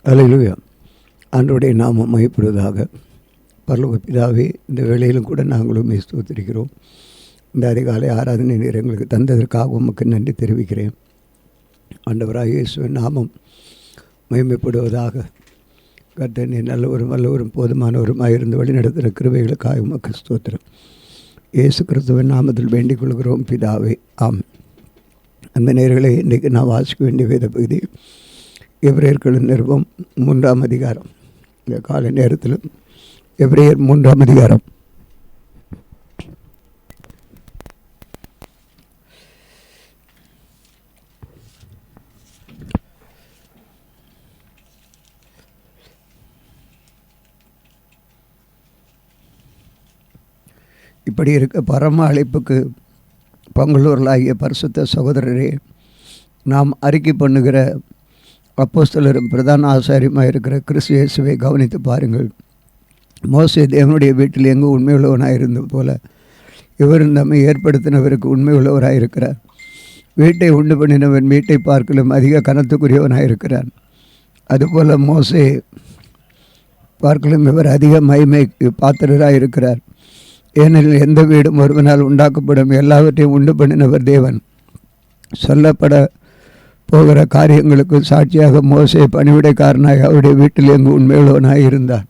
அல்லேலூயா. ஆண்டவருடைய நாமம் மகிமைப்படுவதாக. பரலோக பிதாவே, இந்த வேளையிலும் கூட நாங்களும் உம்மை ஸ்தோத்திரிக்கிறோம். இந்த அதிகாலை ஆராதனை நேரம் எங்களுக்கு தந்ததற்காக உமக்கு நன்றி தெரிவிக்கிறேன். ஆண்டவராக இயேசுவின் நாமம் மகிமைப்படுவதாக. கர்த்தர் நீர் நல்லவரும் வல்லவரும் போதுமானவருமாக இருந்து வழிநடத்துகிற கிருபைகளுக்காக உமக்கு ஸ்தோத்திரம். இயேசு கிறிஸ்துவின் நாமத்தில் வேண்டிக் கொள்கிறோம் பிதாவே, ஆமென். அந்த நேரங்களை இன்றைக்கு நான் வாசிக்க வேண்டிய வேத பகுதி எபிரேயர்களின் நிருபம் 3ஆம் அதிகாரம். இந்த காலை நேரத்தில் எபிரேயர் 3ஆம் அதிகாரம். இப்படி இருக்க பரம அழைப்புக்கு பங்குள்ளவர்களாகிய பரிசுத்த சகோதரரே, நாம் அறிக்கை பண்ணுகிற அப்போஸ்தலரும் பிரதான ஆசாரியமாக இருக்கிற கிறிஸ்து இயேசுவை கவனித்து பாருங்கள். மோசே தேவனுடைய வீட்டில் எங்கு உண்மை உள்ளவனாக இருந்தது போல இவரும் நம்மை ஏற்படுத்தினவருக்கு உண்மை உள்ளவராக இருக்கிறார். வீட்டை உண்டு பண்ணினவன் வீட்டை பார்க்கலும் அதிக கனத்துக்குரியவனாக இருக்கிறான். அதுபோல் மோசே பார்க்கலும் இவர் அதிக மகிமை பாத்திரராக இருக்கிறார். ஏனெனில் எந்த வீடும் ஒருவனால் உண்டாக்கப்படும், எல்லாவற்றையும் உண்டு பண்ணினவர் தேவன். சொல்லப்பட போகிற காரியங்களுக்கு சாட்சியாக மோசே பணிவிடைக்காரனாக அவருடைய வீட்டில் எங்கு உண்மையுள்ளவனாக இருந்தார்.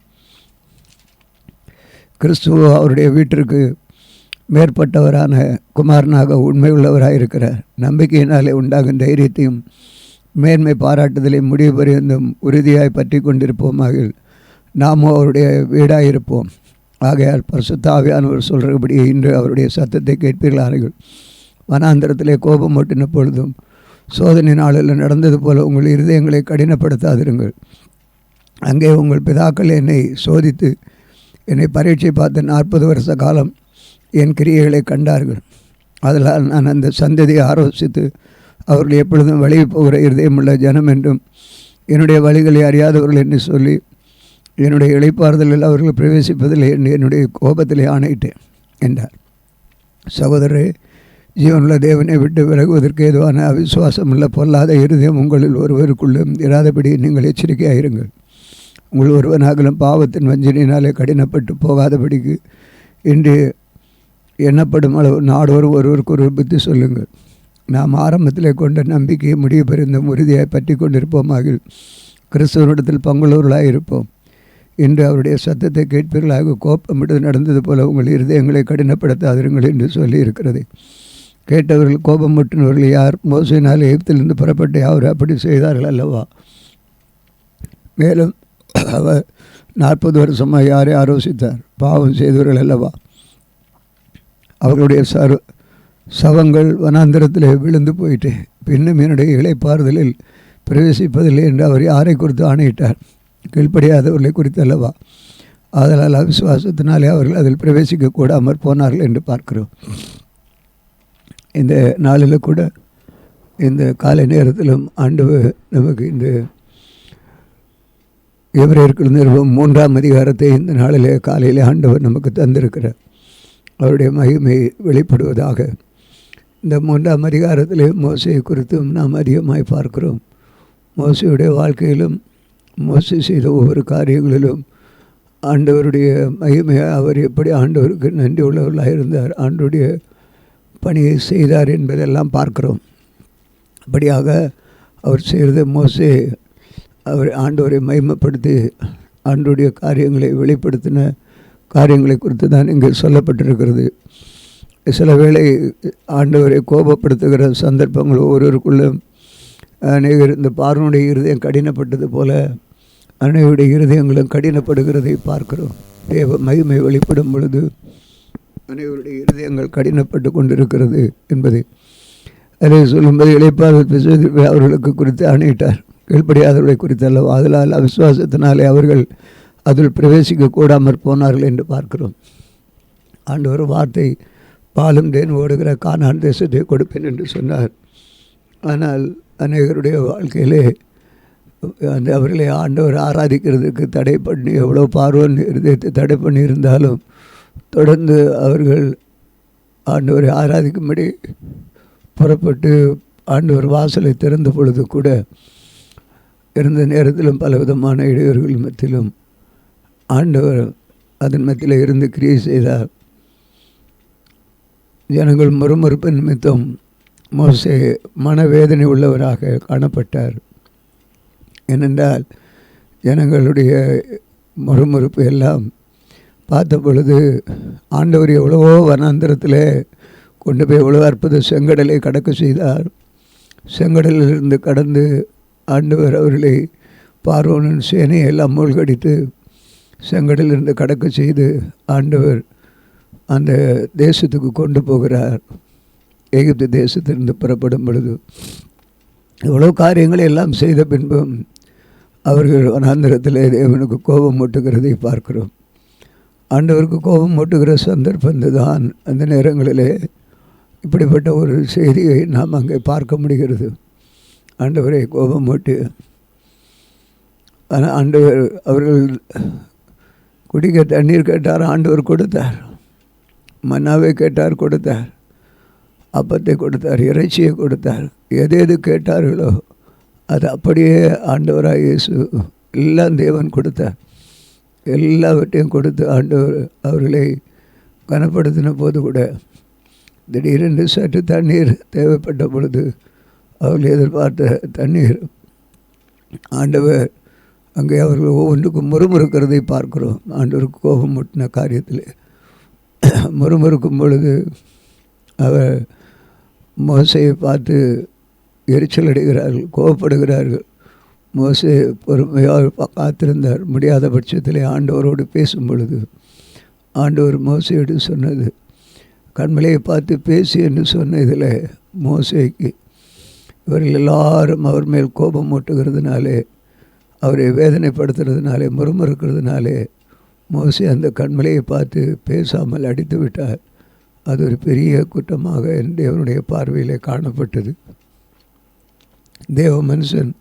கிறிஸ்துவ அவருடைய வீட்டிற்கு மேற்பட்டவரான குமாரனாக உண்மையுள்ளவராக இருக்கிறார். நம்பிக்கையினாலே உண்டாகும் தைரியத்தையும் மேன்மை பாராட்டுதலையும் முடிவு பரியந்தும் உறுதியாய் பற்றி கொண்டிருப்போமாக நாமும் அவருடைய வீடாயிருப்போம். ஆகையால் பரிசுத்த ஆவியானவர் சொல்கிறபடி இன்று அவருடைய சத்தத்தை கேட்பீர்களார்கள். வனாந்திரத்திலே கோபம் மூட்டின பொழுதும் சோதனை நாளில் நடந்தது போல உங்கள் இருதயங்களை கடினப்படுத்தாதிருங்கள். அங்கே உங்கள் பிதாக்கள் என்னை சோதித்து என்னை பரீட்சை பார்த்து 40 வருஷ காலம் என் கிரியைகளை கண்டார்கள். அதனால் நான் அந்த சந்ததியை ஆலோசித்து அவர்கள் எப்பொழுதும் வழி போகிற இருதயமுள்ள ஜனம் என்றும் என்னுடைய வழிகளை அறியாதவர்கள் என்று சொல்லி என்னுடைய இளைப்பாறுதலில் அவர்கள் பிரவேசிப்பதில்லை என்று என்னுடைய கோபத்திலே ஆணையிட்டேன் என்றார். சகோதரரே, ஜீவனுள்ள தேவனை விட்டு விலகுவதற்கு ஏதுவான அவிசுவாசமுள்ள பொல்லாத இருதயம் உங்களில் ஒருவருக்குள்ளும் இராதபடி நீங்கள் எச்சரிக்கையாயிருங்கள். உங்கள் ஒருவனாகலும் பாவத்தின் வஞ்சனையினாலே கடினப்பட்டு போகாதபடிக்கு இன்று எண்ணப்படும் அளவு நாடோறு ஒருவருக்கு ஒரு புத்தி சொல்லுங்கள். நாம் ஆரம்பத்திலே கொண்ட நம்பிக்கையை முடிவு பெருந்தும் உறுதியாய் பற்றி கொண்டிருப்போமாக கிறிஸ்துவனிடத்தில் பங்குள்ளவர்களாக இருப்போம். இன்று அவருடைய சத்தத்தை கேட்பீர்களாக. கோபமிட்டு நடந்தது போல உங்கள் இருதயங்களை கடினப்படுத்தாதிருங்கள் என்று சொல்லி இருக்கிறது. கேட்டவர்கள் கோபமுற்றினவர்கள் யார்? மோசையினால் எகிப்திலிருந்து புறப்பட்ட யார் அப்படி செய்தார்கள் அல்லவா? மேலும் அவர் 40 வருஷமாக யாரை ஆலோசித்தார்? பாவம் செய்தவர்கள் அல்லவா? அவர்களுடைய சவங்கள் வனாந்திரத்தில் விழுந்து போயிட்டு பின்னும் என்னுடைய இளைப்பாறுதலில் பிரவேசிப்பதில்லை என்று அவர் யாரை குறித்து ஆணையிட்டார்? கீழ்ப்படியாதவர்களை குறித்து அல்லவா? ஆதலால் அவிசுவாசத்தினாலே அவர்கள் அதில் பிரவேசிக்க கூடாமற் போனார்கள் என்று பார்க்கிறோம். இந்த நாளில் கூட இந்த காலை நேரத்திலும் ஆண்டவர் நமக்கு இந்த எபிரேயர்கள் நிருபம் 3ஆம் அதிகாரத்தை இந்த நாளிலே காலையிலே ஆண்டவர் நமக்கு தந்திருக்கிறார். அவருடைய மகிமை வெளிப்படுவதாக. இந்த 3ஆம் அதிகாரத்திலே மோசையை குறித்தும் நாம் அதிகமாய் பார்க்கிறோம். மோசையுடைய வாழ்க்கையிலும் மோசை செய்த ஒவ்வொரு காரியங்களிலும் ஆண்டவருடைய மகிமையை, அவர் எப்படி ஆண்டவருக்கு நன்றி உள்ளவர்களாக இருந்தார், ஆண்டவருடைய பணியை செய்தார் என்பதெல்லாம் பார்க்கிறோம். அப்படியாக அவர் செய்கிறது மோசே அவர் ஆண்டவரை மகிமைப்படுத்தி ஆண்டவருடைய காரியங்களை வெளிப்படுத்தின காரியங்களை குறித்து தான் இங்கே சொல்லப்பட்டிருக்கிறது. சில வேளை ஆண்டவரை கோபப்படுத்துகிற சந்தர்ப்பங்கள் ஒவ்வொருவருக்குள்ளும் அநேகர் இந்த பார்வனுடைய இருதயம் கடினப்பட்டது போல அனைவருடைய இருதயங்களும் கடினப்படுகிறதை பார்க்கிறோம். தேவ மகிமை வெளிப்படும் பொழுது அனைவருடைய இருதயங்கள் கடினப்பட்டு கொண்டிருக்கிறது என்பதை அதை சொல்லும்போது இளைப்பாறுதல் அவர்களுக்கு குறித்து ஆணையிட்டார். கீழ்ப்படியாதவர்களை குறித்து அல்லவா? அதனால் அவிசுவாசத்தினாலே அவர்கள் அதில் பிரவேசிக்க கூடாமற் போனார்கள் என்று பார்க்கிறோம். ஆண்டவர் வார்த்தை பாலும் தேன் ஓடுகிற கானான் தேசத்தை கொடுப்பேன் என்று சொன்னார். ஆனால் அநேகருடைய வாழ்க்கையிலே அந்த அவர்களை ஆண்டவர் ஆராதிக்கிறதுக்கு தடை பண்ணி எவ்வளோ பார்வன் இருதயத்தை தடை பண்ணி இருந்தாலும் தொடர்ந்து அவர்கள் ஆண்டவரை ஆராதிக்கும்படி புறப்பட்டு ஆண்டவர் வாசலை திறந்த பொழுது கூட இருந்த நேரத்திலும் பலவிதமான இடையூறுகள் மத்தியிலும் ஆண்டவர் அதன் மத்தியில் இருந்து கிரியை செய்தார். ஜனங்கள் முறுமுறுப்பு நிமித்தம் மோசே மனவேதனை உள்ளவராக காணப்பட்டார். ஏனென்றால் ஜனங்களுடைய முறுமுறுப்பு எல்லாம் பார்த்த பொழுது ஆண்டவர் எவ்வளவோ வனாந்தரத்தில் கொண்டு போய் எவ்வளோ அற்புத செங்கடலை கடக்க செய்தார். செங்கடலிலிருந்து கடந்து ஆண்டவர் அவர்களை பார்வோனின் சேனையை எல்லாம் மூழ்கடித்து செங்கடலிலிருந்து கடக்க செய்து ஆண்டவர் அந்த தேசத்துக்கு கொண்டு போகிறார். எகிப்து தேசத்திலிருந்து புறப்படும் பொழுது எவ்வளோ காரியங்களை எல்லாம் செய்த பின்பும் அவர்கள் வனாந்தரத்தில் தேவனுக்கு கோபம் மூட்டுகிறதை பார்க்கிறோம். ஆண்டவருக்கு கோபம் மூட்டுகிற சந்தர்ப்பம் தான் அந்த நேரங்களிலே இப்படிப்பட்ட ஒரு செய்தியை நாம் அங்கே பார்க்க முடிகிறது. ஆண்டவரை கோபம் மூட்டு ஆனால் ஆண்டவர் அவர்கள் குடிக்க தண்ணீர் கேட்டார், ஆண்டவர் கொடுத்தார். மன்னாவை கேட்டார், கொடுத்தார். அப்பத்தை கொடுத்தார், இறைச்சியை கொடுத்தார். எது கேட்டார்களோ அது அப்படியே ஆண்டவராக இயேசு எல்லாம் தேவன் கொடுத்தார். எல்லாவற்றையும் கொடுத்து ஆண்டவர் அவர்களை கனப்படுத்தின போது கூட திடீரென்று சற்று தண்ணீர் தேவைப்பட்ட பொழுது அவர்கள் எதிர்பார்த்த தண்ணீர் ஆண்டவர் அங்கே அவர்கள் ஒவ்வொன்றுக்கும் முறுமுறுக்கிறதை பார்க்கிறோம். ஆண்டவருக்கு கோபம் முட்டின காரியத்தில் முறுமுறுக்கும் பொழுது அவர் மோசையை பார்த்து எரிச்சல் அடைகிறார்கள், கோபப்படுகிறார்கள். மோசே பொறுமையாக காத்திருந்தார். முடியாத பட்சத்திலே ஆண்டவரோடு பேசும் பொழுது ஆண்டவர் மோசையோடு சொன்னது, கண்மலையை பார்த்து பேசி என்று சொன்ன இதில் மோசைக்கு இவர்கள் எல்லாரும் அவர் மேல் கோபம் மூட்டுகிறதுனாலே, அவரை வேதனைப்படுத்துறதுனாலே, முறுமுறுக்கிறதுனாலே மோசே அந்த கண்மலையை பார்த்து பேசாமல் அடித்து விட்டார். அது ஒரு பெரிய குற்றமாக தேவனுடைய பார்வையிலே காணப்பட்டது. தேவ மனுஷன்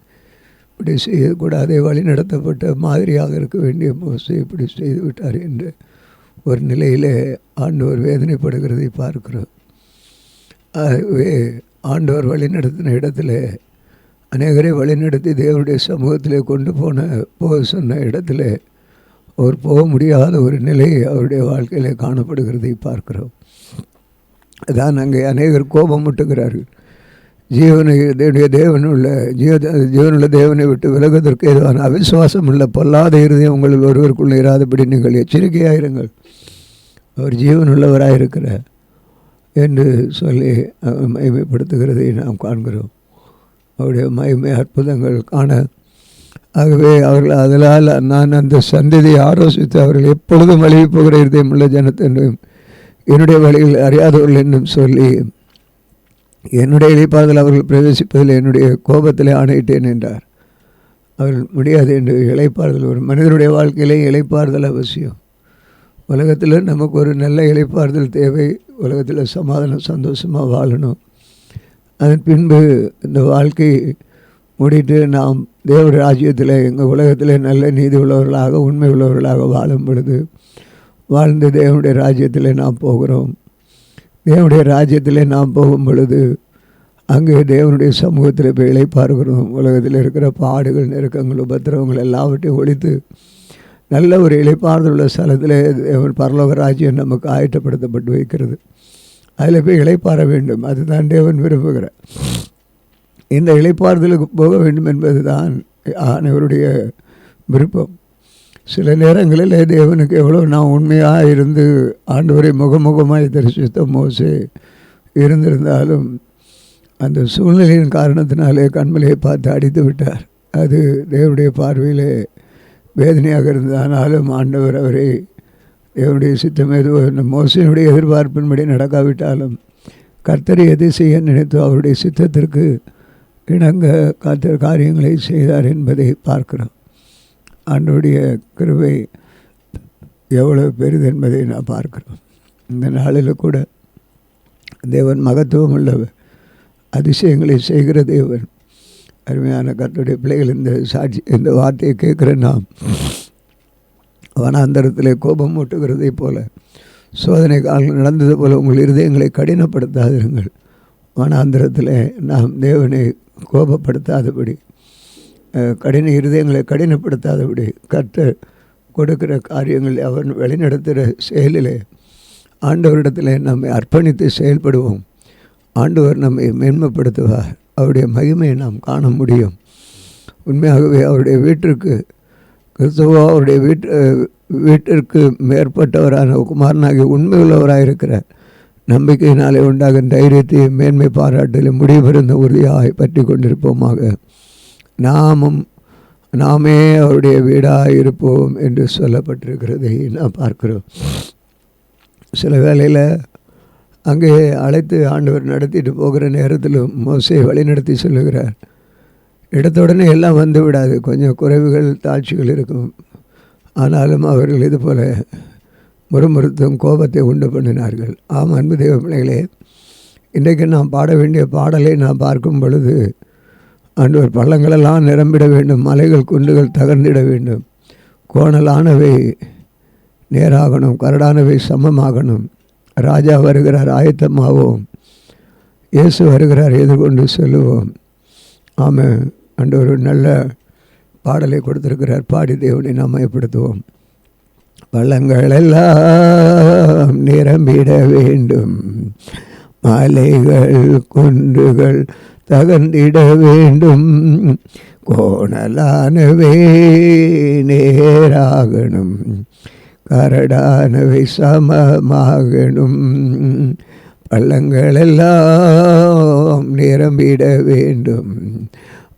இப்படி செய்யக்கூடாதே, வழி நடத்தப்பட்ட மாதிரியாக இருக்க வேண்டிய மோசே இப்படி செய்து விட்டார் என்று ஒரு நிலையில் ஆண்டவர் வேதனைப்படுகிறதை பார்க்கிறோம். ஆகவே ஆண்டவர் வழிநடத்தின இடத்துல அநேகரை வழிநடத்தி தேவனுடைய சமூகத்திலே கொண்டு போக சொன்ன இடத்துல அவர் போக முடியாத ஒரு நிலை அவருடைய வாழ்க்கையிலே காணப்படுகிறதை பார்க்கிறோம். அதான் அங்கே அநேகர் கோபம் முட்டுகிறார்கள். ஜீவனுள்ள தேவனை விட்டு விலகுவதற்கு ஏதுவான அவிசுவாசம் உள்ள பொல்லாத இருதயம் உங்களில் ஒருவருக்குள்ளே இராதபடி நீங்கள் எச்சரிக்கையாயிருங்கள், அவர் ஜீவனுள்ளவராயிருக்கிறார் என்று சொல்லி மகிமைப்படுத்துகிறதை நாம் காண்கிறோம். அவருடைய மகிமை அற்புதங்கள் காண. ஆகவே அவர்கள் அதனால் நான் அந்த சந்ததியை ஆலோசித்து அவர்கள் எப்பொழுதும் வழி போகிற இருதயம் உள்ள ஜனத்தென்றும் என்னுடைய வழியில் அறியாதவர்கள் என்றும் சொல்லி என்னுடைய இளைப்பாறுதல் அவர்கள் பிரவேசிப்பதில் என்னுடைய கோபத்திலே ஆணையிட்டேன் என்றார். அவர்கள் முடியாது என்று. இளைப்பாறுதல் ஒரு மனிதனுடைய வாழ்க்கையிலே இளைப்பாறுதல் அவசியம். உலகத்தில் நமக்கு ஒரு நல்ல இளைப்பாறுதல் தேவை. உலகத்தில் சமாதானம் சந்தோஷமாக வாழணும். அதன் பின்பு இந்த வாழ்க்கை முடித்து நாம் தேவனுடைய ராஜ்யத்தில் எங்கள் உலகத்தில் நல்ல நீதி உள்ளவர்களாக உண்மை உள்ளவர்களாக வாழும் பொழுது வாழ்ந்து தேவனுடைய ராஜ்யத்தில் நாம் போகிறோம். தேவனுடைய ராஜ்யத்தில் நாம் போகும் பொழுது அங்கே தேவனுடைய சமூகத்தில் போய் இளைப்பாறுகிறோம். உலகத்தில் இருக்கிற பாடுகள், நெருக்கங்கள், உபத்திரவங்கள் எல்லாவற்றையும் ஒழித்து நல்ல ஒரு இளைப்பாறுதல் உள்ள ஸ்தலத்தில் தேவன் பரலோக ராஜ்யம் நமக்கு ஆயத்தப்படுத்தப்பட்டு வைக்கிறது. அதில் போய் இளைப்பாற வேண்டும். அதுதான் தேவன் விரும்புகிறார். இந்த இளைப்பாறுதலுக்கு போக வேண்டும் என்பது தான் அனைவருடைய விருப்பம். சில நேரங்களில் தேவனுக்கு எவ்வளோ நான் உண்மையாக இருந்து ஆண்டவரை முகமுகமாய் தரிசித்த மோசே இருந்திருந்தாலும் அந்த சூழ்நிலையின் காரணத்தினாலே கண்மலையை பார்த்து அடித்து விட்டார். அது தேவனுடைய பார்வையிலே வேதனையாக இருந்ததானாலும் ஆண்டவர் அவரை தேவனுடைய சித்தம் எதுவோ மோசையினுடைய எதிர்பார்ப்பின்படி நடக்காவிட்டாலும் கர்த்தரை எது செய்ய நினைத்தோ அவருடைய சித்தத்திற்கு இணங்க கர்த்தர் காரியங்களை செய்தார் என்பதை பார்க்கிறோம். ஆண்டவருடைய கிருபை எவ்வளவு பெரிது என்பதை நான் பார்க்கிறோம். இந்த நாளில் கூட தேவன் மகத்துவம் உள்ளவர், அதிசயங்களை செய்கிற தேவன். அருமையான கர்த்தருடைய பிள்ளைகள், இந்த வார்த்தையை கேட்குற நாம் வனாந்தரத்திலே கோபம் மூட்டுகிறதை போல, சோதனை காலங்கள் நடந்தது போல உங்கள் இருதயங்களை கடினப்படுத்தாதிருங்கள். வனாந்தரத்தில் நாம் தேவனை கோபப்படுத்தாதபடி கடின இருதயங்களை கடினப்படுத்தாதபடி கர்த்தர் கொடுக்கிற காரியங்களை அவர் வழிநடத்துகிற செயலிலே ஆண்டவரிடத்தில் நம்மை அர்ப்பணித்து செயல்படுவோம். ஆண்டவர் நம்மை மேன்மைப்படுத்துவார். அவருடைய மகிமையை நாம் காண முடியும். உண்மையாகவே அவருடைய வீட்டிற்கு கிறிஸ்துவோ அவருடைய வீட்டிற்கு மேற்பட்டவரான குமாரனாகி உண்மை உள்ளவராக இருக்கிறார். நம்பிக்கையினாலே உண்டாகும் தைரியத்தையும் மேன்மை பாராட்டிலும் முடிவிருந்த உறுதியாக பற்றி கொண்டிருப்போமாக. நாமே அவருடைய வீடாக இருப்போம் என்று சொல்லப்பட்டிருக்கிறதை நாம் பார்க்கிறோம். சில வேளையில் அங்கே அழைத்து ஆண்டவர் நடத்திட்டு போகிற நேரத்திலும் மோசே வழிநடத்தி சொல்லுகிறார். இடத்துடனே எல்லாம் வந்து விடாது, கொஞ்சம் குறைவுகள் தாழ்ச்சிகள் இருக்கும். ஆனாலும் அவர்கள் இது போல் முறுமுறுத்தும் கோபத்தை உண்டு பண்ணினார்கள். ஆம், அன்பு தெய்வ பிள்ளைகளே, இன்றைக்கு நாம் பாட வேண்டிய பாடலை நாம் பார்க்கும் பொழுது ஆண்டவர் பள்ளங்களெல்லாம் நிரம்பிட வேண்டும், மலைகள் குன்றுகள் தகர்ந்திட வேண்டும், கோணலானவை நேராகணும், கரடானவை சமமாகணும். ராஜா வருகிறார், ஆயத்தமாவோம். இயேசு வருகிறார், எதிர்கொண்டு செல்லுவோம். ஆமாம், ஆண்டவர் ஒரு நல்ல பாடலை கொடுத்திருக்கிறார். பாடி தேவனை நாம் மயப்படுத்துவோம். பள்ளங்கள் எல்லாம் நிரம்பிட வேண்டும், மலைகள் குன்றுகள் தகர்ந்திட வேண்டும், கோணலானவே நேராகணும், கரடானவை சமமாகணும். பள்ளங்கள் எல்லாம் நிரம்பிட வேண்டும்,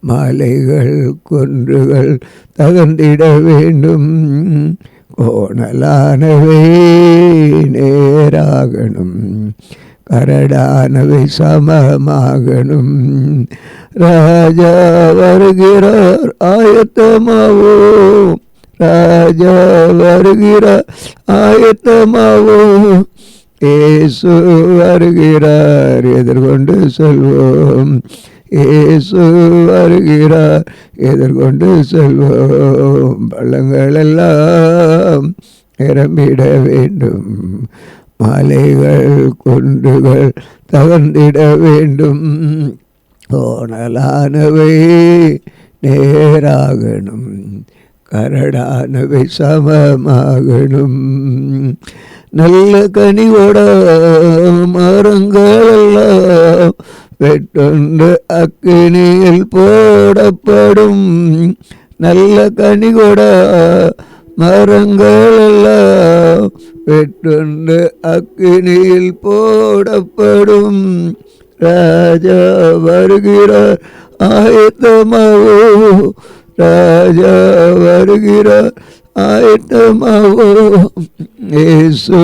மலைகள் குன்றுகள் தகர்ந்திட வேண்டும், கோணலானவை நேராகணும், கரடானவை சமமாகணும். ராஜா வருகிறார், ஆயத்தமாவோம். ராஜா வருகிறார், ஆயத்தமாவோம். இயேசு வருகிறார், எதிர்கொண்டு செல்வோம். இயேசு வருகிறார், எதிர்கொண்டு செல்வோம். பள்ளங்கள் எல்லாம் நிரம்பிட வேண்டும், மலைகள் குன்றுகள் தகர்ந்திட வேண்டும், கோணலானவை நேராகணும், கரடானவை சமமாகணும். நல்ல கனிவோட மரங்கள் எல்லாம் வெட்டொன்று அக்கினியில் போடப்படும். நல்ல கனிகொட மரங்கள் எல்லாம் வெட்டொன்று அக்கினியில் போடப்படும். ராஜா வருகிறார், ஆயத்தமாவோ. ராஜா வருகிறார், ஆயத்தமாவோ. இயேசு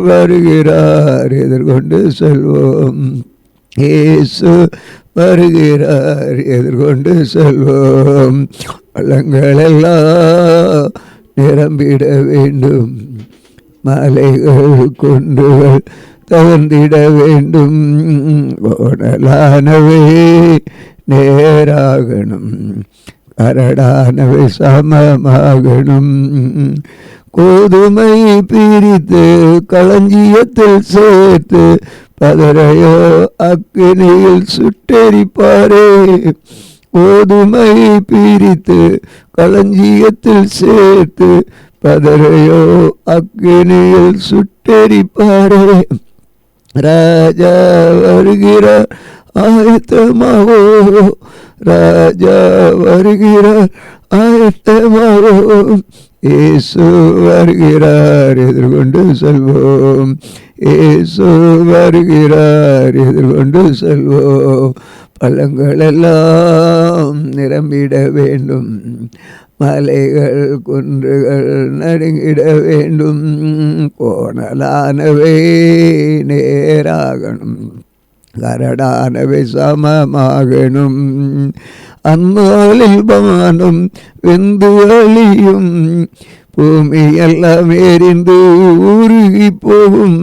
வருகிறார், எதிர்கொண்டு செல்வோம். இயேசு வருகிறார், எதிர்கொண்டு செல்வோம். பள்ளங்கள் எல்லாம் நிரம்பிட வேண்டும், மலைகள் குன்றுகள் தகர்ந்திட வேண்டும், கோணலானவை நேராகணும், கரடானவை சமமாகணும். கோதுமை பிரித்து களஞ்சியத்தில் சேர்த்து பதரையோ அக்கினியில் சுட்டெரிப்பாரே. கோதுமை பிரித்து களஞ்சியத்தில் சேர்த்து பதரையோ அக்கினியில் சுட்டெரிப்பாரே. ராஜா வருகிறார், ஆயத்தமாவோ. ராஜா வருகிறார், ஆயத்தமாவோ. இயேசு வருகிறார், எதிர்கொண்டு செல்வோம். இயேசு வருகிறார், எதிர்கொண்டு செல்வோம். பள்ளங்கள் எல்லாம் நிரம்பிட வேண்டும், மலைகள் குன்றுகள் நடுங்கிட வேண்டும், கோணலானவை நேராகணும், கரடானவை சமமாகணும். அந்நாளில் வானம் வெந்து அழியும், பூமி எல்லாம் எரிந்து உருகி போகும்.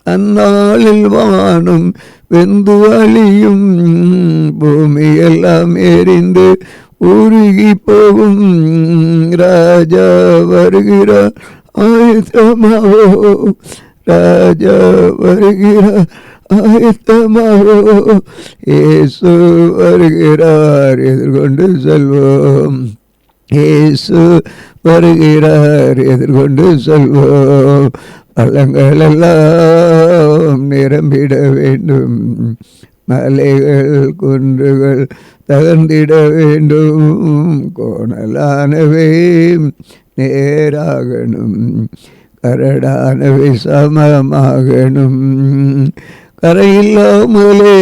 அந்நாளில் வானம் வெந்து அழியும், பூமி எல்லாம் எரிந்து உருகி போகும். ராஜா வருகிறார், ஆயத்தமாவோ. ராஜா வருகிறார், ஆயத்தமாவோ, இயேசு வருகிறார், எதிர்கொண்டு செல்வோம். இயேசு வருகிறார், எதிர்கொண்டு செல்வோம். பள்ளங்கள் எல்லாம் நிரம்பிட வேண்டும், மலைகள் குன்றுகள் தகர்ந்திட வேண்டும், கோணலானவை நேராகணும், கரடானவை சமமாகணும். கரையில்லாமலே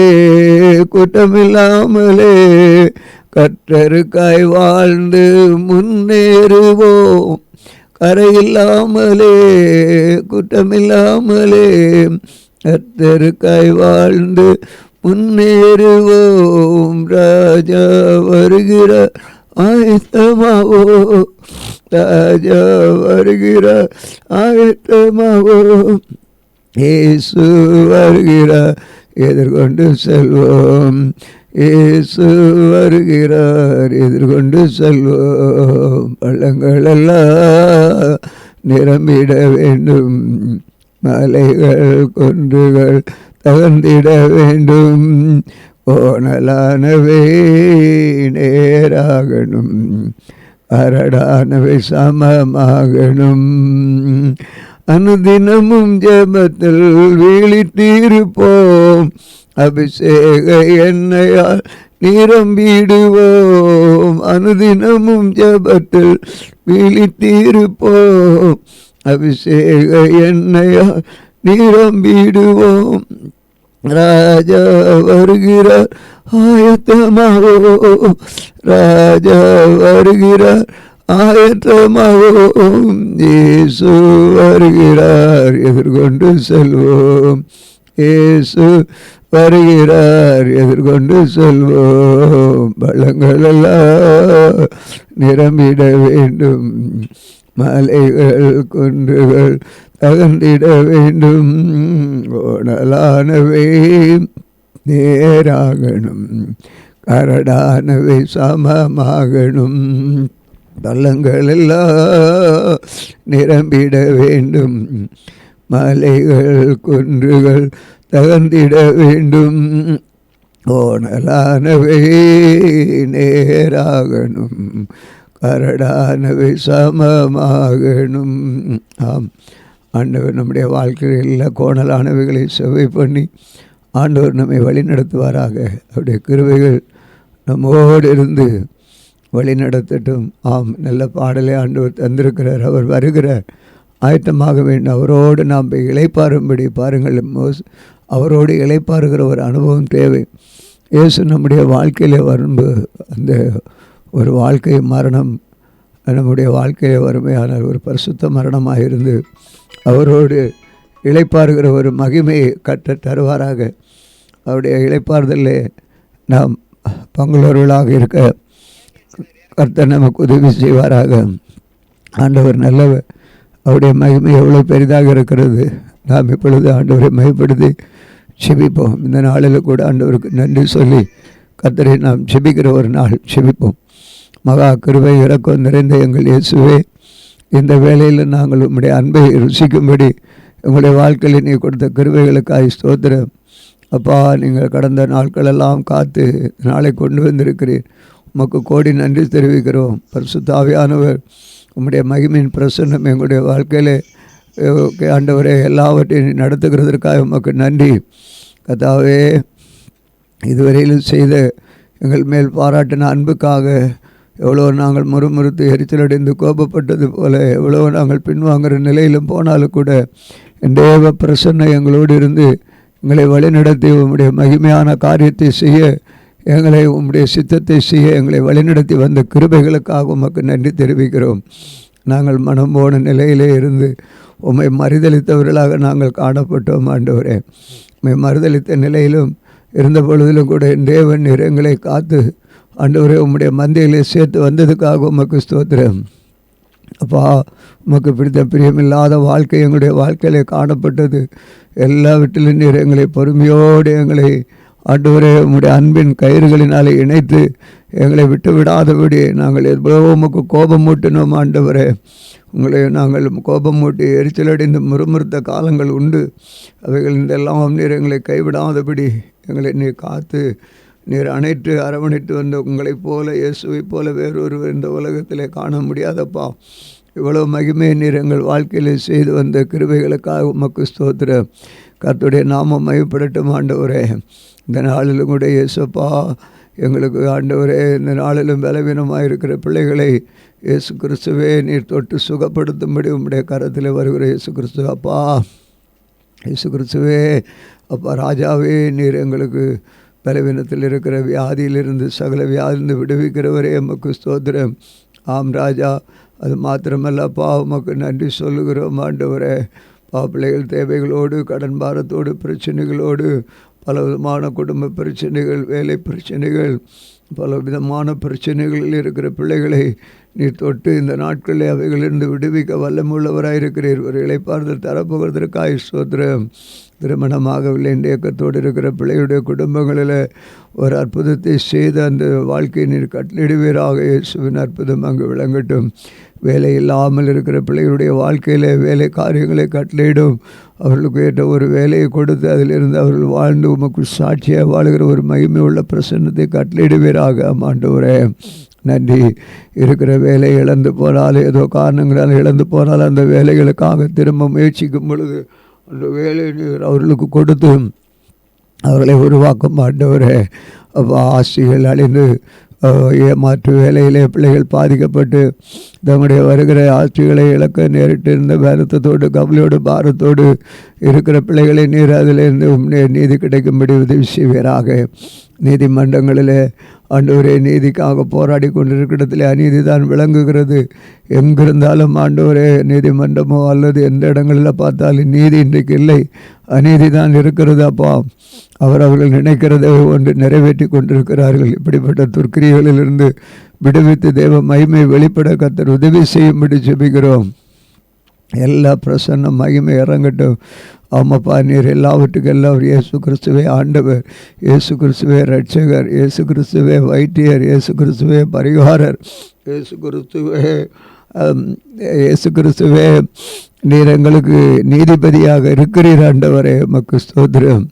குற்றமில்லாமலே கர்த்தருக்காய் வாழ்ந்து முன்னேறுவோம். கரையில்லாமலே குற்றமில்லாமலே கர்த்தருக்காய் வாழ்ந்து முன்னேறுவோம். ராஜா வருகிறார், ஆயத்தமாவோ, ராஜா வருகிறார், ஆயத்தமாவோ, இயேசு வருகிறார், எதிர்கொண்டு செல்வோம். இயேசு வருகிறார், எதிர்கொண்டு செல்வோம். பள்ளங்கள் எல்லாம் நிரம்பிட வேண்டும், மலைகள் குன்றுகள் தகர்ந்திட வேண்டும், கோணலானவை நேராகணும், கரடானவை சமமாகணும். அனுதினமும் ஜெபத்தில் விழித்திருப்போம், அபிஷேக எண்ணெயால் நிரம்பிடுவோம். அனுதினமும் ஜெபத்தில் விழித்திருப்போம், அபிஷேக எண்ணெயால் நிரம்பிடுவோம். ராஜா வருகிறார், ஆயத்தமாவோ, ராஜா வருகிறார், ஆயத்தமாவோம். இயேசு வருகிறார், எதிர்கொண்டு செல்வோம். இயேசு வருகிறார், எதிர்கொண்டு செல்வோம். பள்ளங்கள் எல்லாம் நிரம்பிட வேண்டும், மலைகள் குன்றுகள் தகர்ந்திட வேண்டும், கோணலானவை நேராகணும், கரடானவை சமமாகணும். பள்ளங்கள் எல்லாம் நிரம்பிட வேண்டும், மலைகள் குன்றுகள் தகர்ந்திட வேண்டும், கோணலானவை நேராகணும், கரடானவை சமமாகணும். ஆம், ஆண்டவர் நம்முடைய வாழ்க்கையில் எல்லா கோணலானவைகளை செவ்வை பண்ணி ஆண்டவர் நம்மை வழி நடத்துவாராக. அவருடைய கிருபைகள் நம்மோடு இருந்து வழி நடத்தட்டும். ஆம், நல்ல பாடலை ஆண்டவர் தந்திருக்கிறார். அவர் வருகிறார், ஆயத்தமாக வேண்டும். அவரோடு நாம் இளைப்பாரும்படி பாருங்கள். அவரோடு இளைப்பாருகிற ஒரு அனுபவம் தேவை. இயேசு நம்முடைய வாழ்க்கையில் வரும்போது அந்த ஒரு வாழ்க்கை மரணம் நம்முடைய வாழ்க்கையிலே வறுமையானால் ஒரு பரிசுத்த மரணமாக இருந்து அவரோடு இளைப்பாறுகிற ஒரு மகிமையை கற்று தருவாராக. அவருடைய இளைப்பாறுதலே நாம் பங்குள்ளவர்களாக இருக்க கர்த்தர் நமக்கு உதவி செய்வாராக. ஆண்டவர் நல்லவர், அவருடைய மகிமை எவ்வளோ பெரிதாக இருக்கிறது. நாம் இப்பொழுது ஆண்டவரை மகிமைப்படுத்தி செபிப்போம். இந்த நாளில் கூட ஆண்டவருக்கு நன்றி சொல்லி கர்த்தரை நாம் செபிக்கிற ஒரு நாள் செபிப்போம். மகா கிருபை இரக்கம் நிறைந்த எங்கள் இயேசுவே, இந்த வேளையில் நாங்கள் உம்முடைய அன்பை ருசிக்கும்படி உங்களுடைய வாழ்க்கையில் நீ கொடுத்த கிருபைகளுக்காய் ஸ்தோத்திரம். அப்பா, நீங்கள் கடந்த நாட்களெல்லாம் காத்து நாளை கொண்டு வந்திருக்கிறீர். உமக்கு கோடி நன்றி தெரிவிக்கிறோம். பரிசுத்த ஆவியானவர் உம்முடைய மகிமையின் பிரசன்னம் எங்களுடைய வாழ்க்கையில் ஆண்டவரே எல்லாவற்றையும் நடத்துகிறதற்காக உமக்கு நன்றி. கர்த்தாவே, இதுவரையிலும் செய்த எங்கள் மேல் பாராட்டின அன்புக்காக எவ்வளோ நாங்கள் முறுமுறுத்து எரிச்சலடைந்து கோபப்பட்டது போல எவ்வளோ நாங்கள் பின்வாங்குகிற நிலையிலும் போனாலும் கூட என் தேவ பிரசன்னை எங்களோடு இருந்து எங்களை வழிநடத்தி உம்முடைய மகிமையான காரியத்தை செய்ய, எங்களை உம்முடைய சித்தத்தை செய்ய எங்களை வழிநடத்தி வந்த கிருபைகளுக்காக உமக்கு நன்றி தெரிவிக்கிறோம். நாங்கள் மனம் போன நிலையிலே இருந்து உம்மை மறுதளித்தவர்களாக நாங்கள் காணப்பட்டோம். ஆண்டவரே, உம்மை மறுதளித்த நிலையிலும் இருந்த பொழுதிலும் கூட என் தேவன் நீர் எங்களை காத்து ஆண்டவரே உம்முடைய மந்தையிலே சேர்த்து வந்ததுக்காக உமக்கு ஸ்தோத்திரம். அப்பா, உமக்கு பிடித்த பிரியமில்லாத வாழ்க்கை எங்களுடைய வாழ்க்கையிலே காணப்பட்டது. எல்லாவற்றிலும் நீர் எங்களை பொறுமையோடு எங்களை ஆண்டவரே உம்முடைய அன்பின் கயிறுகளினாலே இணைத்து எங்களை விட்டு விடாதபடி நாங்கள் எவ்வளவோ உமக்கு கோபம் மூட்டினோம் ஆண்டவரே. உங்களை நாங்கள் கோபம் மூட்டி எரிச்சலடைந்து முறுமுறுத்த காலங்கள் உண்டு. அவைகள் இதெல்லாம் நீர் எங்களை கைவிடாதபடி எங்களை நீர் காத்து நீர் அணைத்து அரவணைத்து வந்த உங்களைப் போல இயேசுவைப் போல வேறொருவர் இந்த உலகத்திலே காண முடியாதப்பா. இவ்வளோ மகிமை நீர் எங்கள் வாழ்க்கையில் செய்து வந்த கிருபைகளுக்காக உமக்கு ஸ்தோத்திரம். கர்த்தருடைய நாமம் மகிமைப்படட்டும் ஆண்டவரே. இந்த நாளிலும் கூட இயேசுப்பா எங்களுக்கு ஆண்டவரே, இந்த நாளிலும் பலவீனமாக இருக்கிற பிள்ளைகளை இயேசு கிறிஸ்துவே நீர் தொட்டு சுகப்படுத்தும்படி உம்முடைய கரத்தில் வருகிற இயேசு கிறிஸ்து அப்பா, இயேசு கிறிஸ்துவே அப்பா ராஜாவே, நீர் எங்களுக்கு பலவீனத்தில் இருக்கிற வியாதியிலிருந்து சகல வியாதியிலிருந்து விடுவிக்கிறவரே உமக்கு ஸ்தோத்திரம். ஆம் ராஜா, அது மாத்திரமல்லப்பா உமக்கு நன்றி சொல்லுகிறோம் ஆண்டவரே. பிள்ளைகள் தேவைகளோடு, கடன் பாரத்தோடு, பிரச்சனைகளோடு, பல விதமான குடும்ப பிரச்சனைகள், வேலை பிரச்சனைகள், பல விதமான பிரச்சனைகளில் இருக்கிற பிள்ளைகளை நீர் தொட்டு இந்த நாட்களில் அவைகளிலிருந்து விடுவிக்க வல்லமுள்ளவராக இருக்கிறீர். ஒரு இளைப்பாறுதல் தரப்போகிறதற்காக ஸ்தோத்திரம். திருமணமாகவில்லை என்ற இயக்கத்தோடு இருக்கிற பிள்ளையுடைய குடும்பங்களில் ஒரு அற்புதத்தை செய்து அந்த வாழ்க்கையை நீர் கட்டளிடுவீராக. இயேசுவின் அற்புதம் அங்கு விளங்கட்டும். வேலை இல்லாமல் இருக்கிற பிள்ளைகளுடைய வாழ்க்கையில் வேலை காரியங்களை கட்டளையிடும். அவர்களுக்கு ஏற்ற ஒரு வேலையை கொடுத்து அதிலிருந்து அவர்கள் வாழ்ந்து உமக்கு சாட்சியாக வாழ்கிற ஒரு மகிமை உள்ள பிரசன்னத்தை கட்டளையிடுவீராக. ஆண்டவரே நன்றி. இருக்கிற வேலையை இழந்து போனால், ஏதோ காரணங்களால் இழந்து போனால், அந்த வேலைகளுக்காக திரும்ப முயற்சிக்கும் பொழுது அந்த வேலை நீர் அவர்களுக்கு கொடுத்து அவர்களை உருவாக்கும் ஆண்டவரே. அப்போ ஆசைகள் அழிந்து ஏமாற்று வேலையிலே பிள்ளைகள் பாதிக்கப்பட்டு தம்முடைய வருகிற ஆட்சிகளை இழக்க நேரிட்டு இருந்த வருத்தத்தோடு, கவலையோடு, பாரத்தோடு இருக்கிற பிள்ளைகளை நீர் அதிலிருந்து நீதி கிடைக்கும்படி உதவி செய்வீராக. நீதிமன்றங்களில் ஆண்டவரே நீதிக்காக போராடி கொண்டிருக்கிற இடத்துல அநீதி தான் விளங்குகிறது. எங்கிருந்தாலும் ஆண்டவரே நீதிமன்றமோ அல்லது எந்த இடங்களில் பார்த்தாலும் நீதி இன்றைக்கு இல்லை, அநீதி தான் இருக்கிறது. அப்பா அவர்கள் நினைக்கிறதை ஒன்று நிறைவேற்றி கொண்டிருக்கிறார்கள். இப்படிப்பட்ட துர்க்கிரியர்களிலிருந்து விடுவித்து தேவ மகிமை வெளிப்பட கர்த்தர் உதவி செய்யும்படி ஜெபிக்கிறோம். எல்லா பிரசன்ன மகிமை இறங்கட்டும். ஆமாப்பா, நீர் எல்லாவற்றுக்கும் எல்லாம் இயேசு கிறிஸ்துவே ஆண்டவர், இயேசு கிறிஸ்துவே ரட்சகர், இயேசு கிறிஸ்துவே வைத்தியர், இயேசு கிறிஸ்துவே பரிகாரர், இயேசு கிறிஸ்துவே நீர் எங்களுக்கு நீதிபதியாக இருக்கிறீர் ஆண்டவரே. உமக்கு ஸ்தோத்திரம்.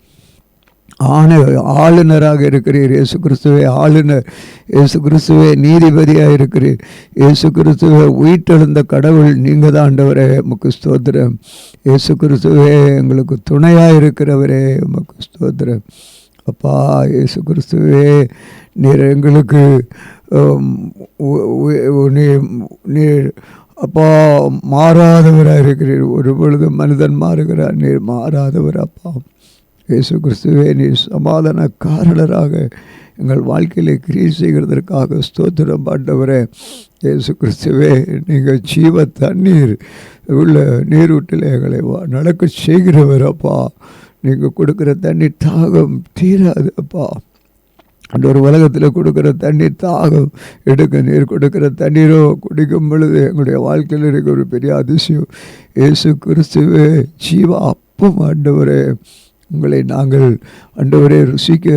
ஆளுநராக இருக்கிறீர் இயேசு கிறிஸ்துவே. ஆளுநர் இயேசு கிறிஸ்துவே. நீதிபதியாக இருக்கிறீர் இயேசு கிறிஸ்துவே. உயிர்த்தெழுந்த கடவுள் நீங்கள் தான் ஆண்டவரே. உமக்கு ஸ்தோத்திரம். இயேசு கிறிஸ்துவே எங்களுக்கு துணையாக இருக்கிறவரே. உமக்கு ஸ்தோத்திரம். அப்பா இயேசு கிறிஸ்துவே, நீர் எங்களுக்கு நீர் அப்பா மாறாதவராக இருக்கிறீர். ஒரு பொழுது மனிதன் மாறுகிறார், நீர் மாறாதவர். அப்பா இயேசு கிறிஸ்துவே, நீர் சமாதானக்காரராக எங்கள் வாழ்க்கையிலே கிரியை செய்கிறதற்காக ஸ்தோத்திரம் ஆண்டவரே. இயேசு கிறிஸ்துவே, நீங்கள் ஜீவ தண்ணீர் உள்ள நீரூட்டில் எங்களை நடக்க செய்கிறவர். அப்பா நீங்கள் கொடுக்குற தண்ணீர் தாகம் தீராது. அப்பா அந்த ஒரு உலகத்தில் கொடுக்குற தண்ணீர் தாகம் எடுக்க, நீர் கொடுக்குற தண்ணீரோ குடிக்கும் பொழுது எங்களுடைய வாழ்க்கையில் இருக்க ஒரு பெரிய அதிசயம். இயேசு கிறிஸ்துவே ஜீவ அப்பம் ஆண்டவரே. உங்களை நாங்கள் ஆண்டவரே ருசிக்க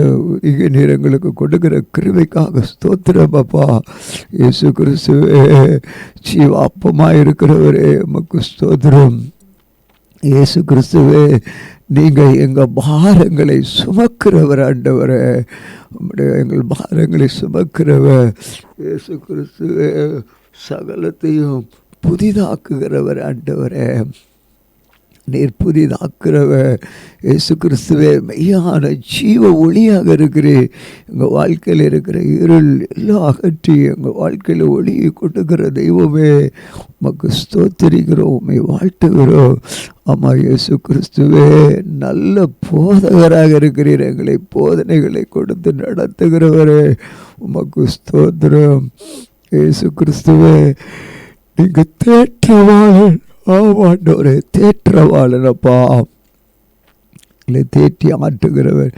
நீர் எங்களுக்கு கொடுக்கிற கிருபைக்காக ஸ்தோத்திரம். அப்பா இயேசு கிறிஸ்துவே ஜீவ அப்பமாக இருக்கிறவரே, உமக்கு ஸ்தோத்திரம். இயேசு கிறிஸ்துவே, நீங்கள் எங்கள் பாரங்களை சுமக்கிறவர் ஆண்டவரே. உங்களுடைய எங்கள் பாரங்களை சுமக்கிறவர் இயேசு கிறிஸ்துவே. சகலத்தையும் புதிதாக்குகிறவர் ஆண்டவரே. நீர் புதிதாக்குறவர் இயேசு கிறிஸ்துவே. மெய்யான ஜீவ ஒளியாக இருக்கிறீர். எங்கள் வாழ்க்கையில் இருக்கிற இருள் எல்லாம் அகற்றி எங்கள் வாழ்க்கையில் ஒளியை கொடுக்கிற தெய்வமே, உமக்கு ஸ்தோத்திரிக்கிறோம், உம்மை வாழ்த்துகிறோம். ஆமாம் இயேசு கிறிஸ்துவே, நல்ல போதகராக இருக்கிறீர். எங்களை போதனைகளை கொடுத்து நடத்துகிறவரே, உமக்கு ஸ்தோத்திரம். இயேசு கிறிஸ்துவே, நீங்கள் தேற்றவாளன். ஆமாண்டவரே தேற்றவாளனப்பா, இல்லை தேற்றி ஆற்றுகிறவர்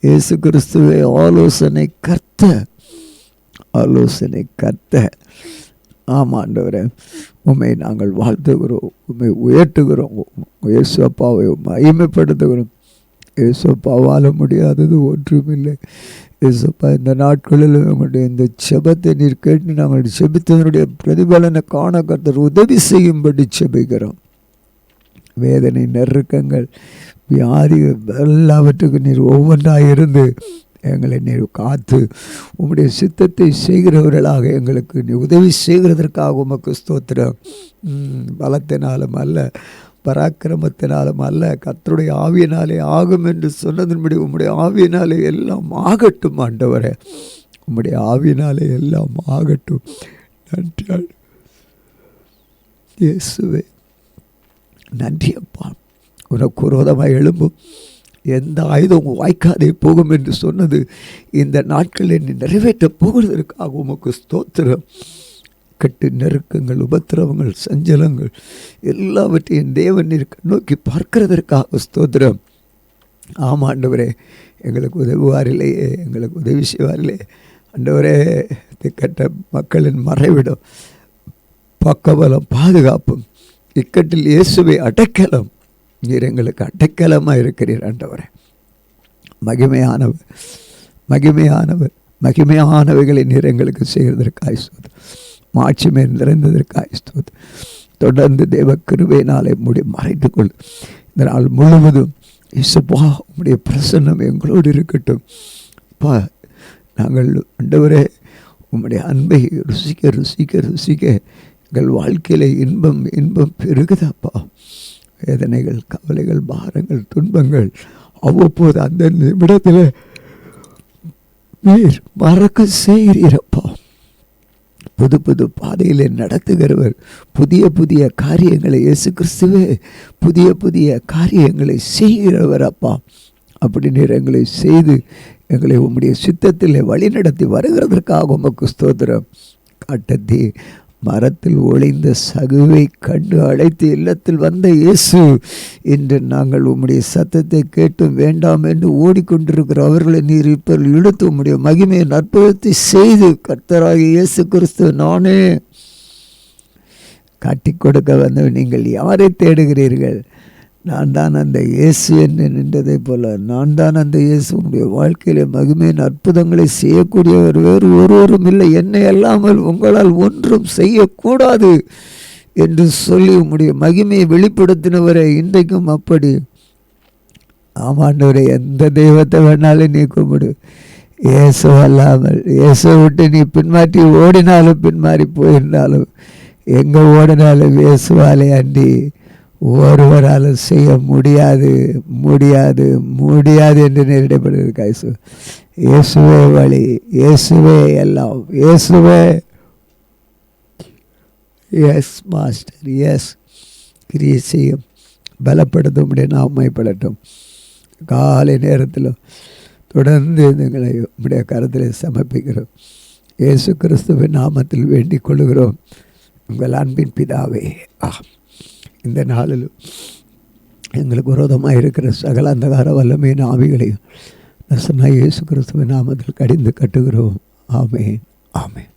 இயேசு கிறிஸ்துவே. ஆலோசனை கர்த்த. ஆமாண்டவரே, உம்மை நாங்கள் வாழ்த்துகிறோம், உம்மை உயர்த்துகிறோம், இயேசு அப்பாவை மகிமைப்படுத்துகிறோம். இயேசு அப்பா வாழ முடியாதது ஒன்றுமில்லை. இயேசுப்பா, இந்த நாட்களில் உங்களுடைய இந்த ஜெபத்தை நீர் கேட்டு நாங்கள் ஜெபித்ததனுடைய பிரதிபலனை காண கர்த்தர் உதவி செய்யும்படி ஜெபிக்கிறோம். வேதனை, நெருக்கங்கள், வியாதிகள் எல்லாவற்றுக்கும் நீர் ஒவ்வொன்றாக இருந்து எங்களை நீர் காத்து உம்முடைய சித்தத்தை செய்கிறவர்களாக எங்களுக்கு நீ உதவி செய்கிறதற்காக உமக்கு ஸ்தோத்திரம். பலத்தினாலும் அல்ல, பராக்கிரமத்தினாலும் அல்ல, கர்த்தருடைய ஆவியினாலே ஆகும் என்று சொன்னதன்படி உம்முடைய ஆவியினாலே எல்லாம் ஆகட்டும் ஆண்டவரே. உம்முடைய ஆவியினாலே எல்லாம் ஆகட்டும். நன்றி இயேசுவே, நன்றி அப்பா. உனக்கு விரோதமாக எழும்பும் எந்த ஆயுதம் வாய்க்காதே போகும் என்று சொன்னது இந்த நாட்களில் நீ நிறைவேற்றப் போகிறதற்காக உமக்கு ஸ்தோத்திரம். கட்டு, நெருக்கங்கள், உபத்திரவங்கள், சஞ்சலங்கள் எல்லாவற்றையும் தேவன் நீர் நோக்கி பார்க்கிறதற்காக ஸ்தோத்திரம். ஆமாண்டவரே, எங்களுக்கு உதவுவாரில்லையே, எங்களுக்கு உதவி செய்வாரில்லையே ஆண்டவரே. திக்கட்ட மக்களின் மறைவிடம், பக்கபலம், பாதுகாப்பும், இக்கட்டில் இயேசுவை அடைக்கலம். நீர் எங்களுக்கு அடைக்கலமாக இருக்கிறீர் ஆண்டவரே. மகிமையானவர், மகிமையானவர், மகிமையானவைகளை நீர் எங்களுக்கு செய்கிறதற்காக ஸ்தோத்திரம். மாட்சிமை நிறைந்ததற்காக ஸ்தோத்திரம். தொடர்ந்து தேவ கிருபையினாலே மறைத்து கொள். இந்த நாள் முழுவதும் இயேசுப்பா உம்முடைய பிரசன்னம் எங்களோடு இருக்கட்டும். பா, நாங்கள் ஆண்டவரே உம்முடைய அன்பை ருசிக்க ருசிக்க ருசிக்க எங்கள் வாழ்க்கையில் இன்பம் இன்பம் பெருகுதாப்பா. வேதனைகள், கவலைகள், பாரங்கள், துன்பங்கள் அவ்வப்போது அந்த நிமிடத்தில் நீர் மறக்க செய்கிறீரப்பா. புது புது பாதையிலே நடத்துகிறவர், புதிய புதிய காரியங்களை இயேசு கிறிஸ்துவே புதிய புதிய காரியங்களை செய்கிறவர் அப்பா. அப்படி நீர் எங்களை செய்து எங்களை உம்முடைய சித்தத்தில் வழி நடத்தி வருகிறதற்காக உமக்கு ஸ்தோத்திரம். காட்டத்தி மரத்தில் ஒளிந்த சகுவை கண்டு அழைத்து இல்லத்தில் வந்த இயேசு, இன்று நாங்கள் உம்முடைய சத்தத்தை கேட்டும் வேண்டாம் என்று ஓடிக்கொண்டிருக்கிற அவர்களை நீர் இப்போ இழுத்து உம்முடைய மகிமையை அற்புதத்தை செய்து கர்த்தராகிய இயேசு கிறிஸ்து நானே காட்டி கொடுக்க வந்தவன். நீங்கள் யாரை தேடுகிறீர்கள்? நான் தான் அந்த இயேசு என்று நின்றதை போல நான் தான் அந்த இயேசு. உங்களுடைய வாழ்க்கையில மகிமையின் அற்புதங்களை செய்யக்கூடியவர் வேறு ஒருவரும் இல்லை. என்னை அல்லாமல் உங்களால் ஒன்றும் செய்யக்கூடாது என்று சொல்லி உங்களுடைய மகிமையை வெளிப்படுத்தினவரை இன்றைக்கும் அப்படி. ஆமாண்டவரை, எந்த தெய்வத்தை வேணாலும் நீ கும்பிடு, இயேசு அல்லாமல். இயேசுவை விட்டு நீ பின்மாற்றி ஓடினாலும் பின்மாறி போயிருந்தாலும் எங்கே ஓடினாலும் இயேசுவாலே அன்றி ஒருவராலும் செய்ய முடியாது முடியாது முடியாது என்று நேரிடப்படுகிறது. கைசு இயேசுவே வழி, இயேசுவே எல்லாம், இயேசுவே எஸ் மாஸ்டர், எஸ் கிரியை செய்யும், பலப்படுத்தும், நாமைப்படட்டும். காலை நேரத்தில் தொடர்ந்து எங்களை உடைய கருத்தில் சமர்ப்பிக்கிறோம். இயேசு கிறிஸ்துவின் நாமத்தில் வேண்டிக் கொள்கிறோம். உங்கள் அன்பின் பிதாவே. இந்த நாளில் எங்களுக்கு விரோதமாக இருக்கிற சகல அந்தகார வல்லமையின் ஆவிகளையும் நசனாகிய இயேசு கிறிஸ்துவின் நாமத்தில் கடிந்து கட்டுகிறோம். ஆமென், ஆமென்.